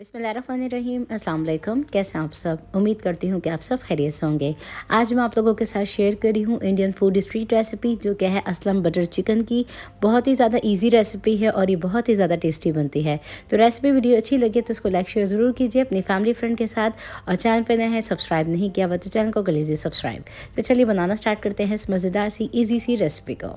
बिस्मिल्लाहिर्रहमानिर्रहीम, अस्सलाम वालेकुम। कैसे हैं आप सब? उम्मीद करती हूँ कि आप सब खैरियत से होंगे। आज मैं आप लोगों के साथ शेयर करी हूँ इंडियन फूड स्ट्रीट रेसिपी, जो कि है असलम बटर चिकन की। बहुत ही ज़्यादा इजी रेसिपी है और ये बहुत ही ज़्यादा टेस्टी बनती है। तो रेसिपी वीडियो अच्छी लगे तो इसको लाइक शेयर ज़रूर कीजिए अपनी फैमिली फ्रेंड के साथ, और चैनल पर नए हैं सब्सक्राइब नहीं किया हुआ तो चैनल को कर लीजिए सब्सक्राइब। तो चलिए बनाना स्टार्ट करते हैं इस मज़ेदार सी ईजी सी रेसिपी को।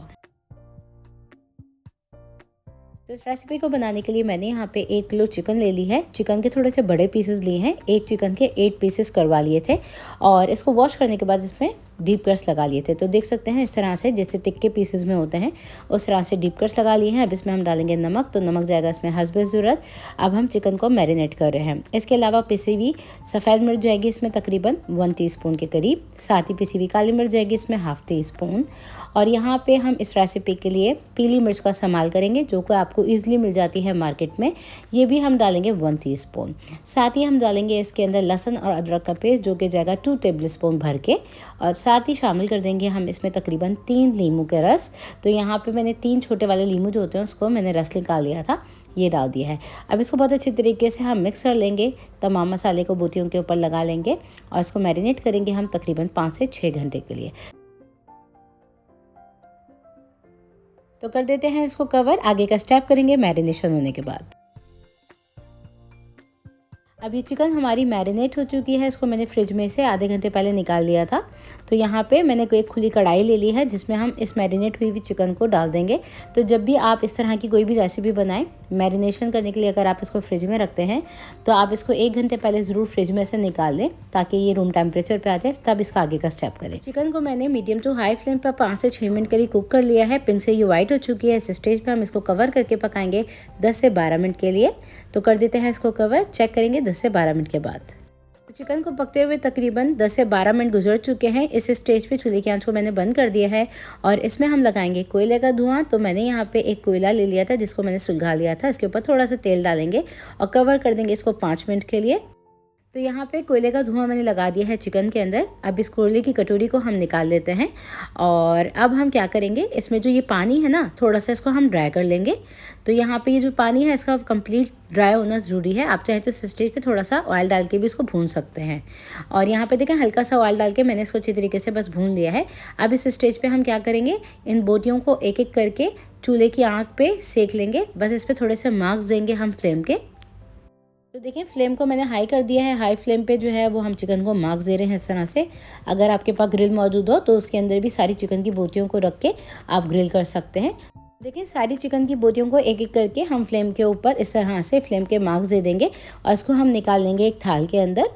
तो इस रेसिपी को बनाने के लिए मैंने यहाँ पे 1 किलो चिकन ले ली है। चिकन के थोड़े से बड़े पीसेस लिए हैं। एक चिकन के 8 पीसेस करवा लिए थे और इसको वॉश करने के बाद इसमें डीप कट्स लगा लिए थे। तो देख सकते हैं इस तरह से, जैसे तिक्के पीसेस में होते हैं उस तरह से डीप कट्स लगा लिए हैं। अब इसमें हम डालेंगे नमक, तो नमक जाएगा इसमें हस्ब ज़रूरत। अब हम चिकन को मैरिनेट कर रहे हैं। इसके अलावा पिसी हुई सफ़ेद मिर्च जाएगी इसमें तकरीबन 1 टीस्पून के करीब। साथ ही पिसी हुई काली मिर्च जाएगी इसमें ½ टीस्पून। और यहाँ पे हम इस रेसिपी के लिए पीली मिर्च का इस्तेमाल करेंगे, जो कि आपको ईजिली मिल जाती है मार्केट में। ये भी हम डालेंगे 1 टीस्पून। साथ ही हम डालेंगे इसके अंदर लहसुन और अदरक का पेस्ट, जो कि जाएगा 2 टेबल स्पून भर के। और साथ ही शामिल कर देंगे हम इसमें तकरीबन 3 नींबू के रस। तो यहाँ पे मैंने 3 छोटे वाले नींबू जो होते हैं उसको मैंने रस निकाल लिया था, ये डाल दिया है। अब इसको बहुत अच्छी तरीके से हम मिक्स कर लेंगे। तमाम मसाले को बोटियों के ऊपर लगा लेंगे और इसको मैरिनेट करेंगे हम तकरीबन 5 से 6 घंटे के लिए। तो कर देते हैं इसको कवर। आगे का स्टेप करेंगे मैरिनेशन होने के बाद। अब ये चिकन हमारी मैरिनेट हो चुकी है। इसको मैंने फ्रिज में से आधे घंटे पहले निकाल लिया था। तो यहाँ पे मैंने एक खुली कढ़ाई ले ली है, जिसमें हम इस मैरिनेट हुई हुई चिकन को डाल देंगे। तो जब भी आप इस तरह की कोई भी रेसिपी बनाएं, मैरिनेशन करने के लिए अगर आप इसको फ्रिज में रखते हैं तो आप इसको 1 घंटे पहले ज़रूर फ्रिज में से निकाल लें, ताकि ये रूम टेम्परेचर पे आ जाए। तब इसका आगे का स्टेप करें। चिकन को मैंने मीडियम टू हाई फ्लेम पर 5 से 6 मिनट के लिए कुक कर लिया है। पिंक से ये वाइट हो चुकी है। इस स्टेज पर हम इसको कवर करके पकाएंगे 10 से 12 मिनट के लिए। तो कर देते हैं इसको कवर। चेक करेंगे 10 से 12 मिनट के बाद। तो चिकन को पकते हुए तकरीबन 10 से 12 मिनट गुजर चुके हैं। इस स्टेज पे चूल्हे की आंच को मैंने बंद कर दिया है और इसमें हम लगाएंगे कोयले का धुआं। तो मैंने यहाँ पे एक कोयला ले लिया था, जिसको मैंने सुलगा लिया था। इसके ऊपर थोड़ा सा तेल डालेंगे और कवर कर देंगे इसको 5 मिनट के लिए। तो यहाँ पे कोयले का धुआं मैंने लगा दिया है चिकन के अंदर। अब इस कोयले की कटोरी को हम निकाल लेते हैं और अब हम क्या करेंगे, इसमें जो ये पानी है ना, थोड़ा सा इसको हम ड्राई कर लेंगे। तो यहाँ पे ये जो पानी है इसका कंप्लीट ड्राई होना ज़रूरी है। आप चाहें तो इस स्टेज पे थोड़ा सा ऑयल डाल के भी इसको भून सकते हैं। और यहाँ पे देखें, हल्का सा ऑयल डाल के मैंने इसको अच्छी तरीके से बस भून लिया है। अब इस स्टेज पे हम क्या करेंगे, इन बोटियों को एक एक करके चूल्हे की आँच पे सेक लेंगे। बस इस पर थोड़े से मार्क्स देंगे हम फ्लेम के। तो देखिए, फ्लेम को मैंने हाई कर दिया है। हाई फ्लेम पे जो है वो हम चिकन को मार्क्स दे रहे हैं इस तरह से। अगर आपके पास ग्रिल मौजूद हो तो उसके अंदर भी सारी चिकन की बोटियों को रख के आप ग्रिल कर सकते हैं। देखिए, सारी चिकन की बोटियों को एक एक करके हम फ्लेम के ऊपर इस तरह से फ्लेम के मार्क्स दे देंगे और इसको हम निकाल लेंगे एक थाल के अंदर।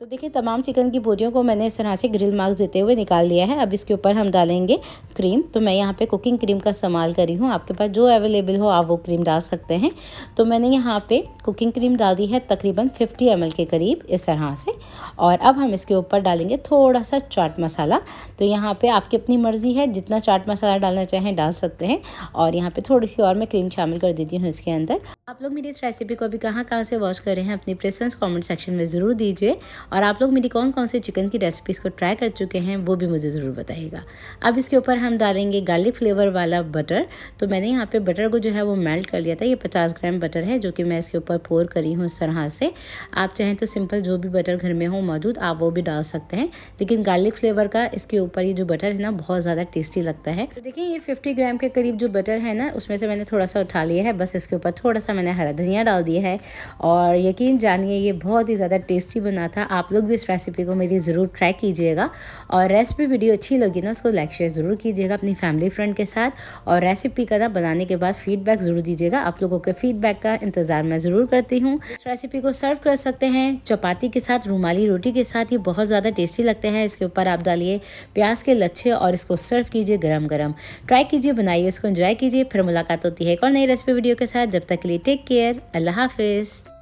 तो देखिए, तमाम चिकन की बोटियों को मैंने इस तरह से ग्रिल मार्क्स देते हुए निकाल लिया है। अब इसके ऊपर हम डालेंगे क्रीम। तो मैं यहाँ पे कुकिंग क्रीम का इस्तेमाल करी हूँ। आपके पास जो अवेलेबल हो आप वो क्रीम डाल सकते हैं। तो मैंने यहाँ पे कुकिंग क्रीम डाल दी है तकरीबन 50 ml के करीब इस तरह से। और अब हम इसके ऊपर डालेंगे थोड़ा सा चाट मसाला। तो यहाँ पे आपकी अपनी मर्ज़ी है, जितना चाट मसाला डालना चाहें डाल सकते हैं। और यहाँ पे थोड़ी सी और मैं क्रीम शामिल कर देती हूँ इसके अंदर। आप लोग मेरी इस रेसिपी को अभी कहाँ से वॉच कर रहे हैं, अपनी प्रेफरेंस कमेंट सेक्शन में ज़रूर दीजिए। और आप लोग मेरी कौन कौन से चिकन की रेसिपीज़ को ट्राई कर चुके हैं वो भी मुझे ज़रूर बताइएगा। अब इसके ऊपर हम डालेंगे गार्लिक फ्लेवर वाला बटर। तो मैंने यहाँ पे बटर को जो है वो मेल्ट कर लिया था। ये 50 ग्राम बटर है, जो कि मैं इसके ऊपर पोर करी हूँ इस तरह से। आप चाहें तो सिंपल जो भी बटर घर में हो मौजूद आप वो भी डाल सकते हैं, लेकिन गार्लिक फ्लेवर का इसके ऊपर ये जो बटर है ना, बहुत ज़्यादा टेस्टी लगता है। तो देखिए, ये 50 ग्राम के करीब जो बटर है ना, उसमें से मैंने थोड़ा सा उठा लिया है। बस इसके ऊपर थोड़ा सा मैंने हरा धनिया डाल दिया है और यकीन जानिए ये बहुत ही ज़्यादा टेस्टी बना था। आप लोग भी इस रेसिपी को मेरी ज़रूर ट्राई कीजिएगा। और रेसिपी वीडियो अच्छी लगी ना, उसको लाइक शेयर ज़रूर कीजिएगा अपनी फैमिली फ्रेंड के साथ। और रेसिपी का ना बनाने के बाद फीडबैक ज़रूर दीजिएगा। आप लोगों के फीडबैक का इंतज़ार मैं ज़रूर करती हूँ। इस रेसिपी को सर्व कर सकते हैं चपाती के साथ, रुमाली रोटी के साथ। ये बहुत ज़्यादा टेस्टी लगते हैं। इसके ऊपर आप डालिए प्याज के लच्छे और इसको सर्व कीजिए गरम गरम। ट्राई कीजिए, बनाइए, इसको एंजॉय कीजिए। फिर मुलाकात होती है एक और नई रेसिपी वीडियो के साथ। जब तक के लिए टेक केयर, अल्लाह हाफिज़।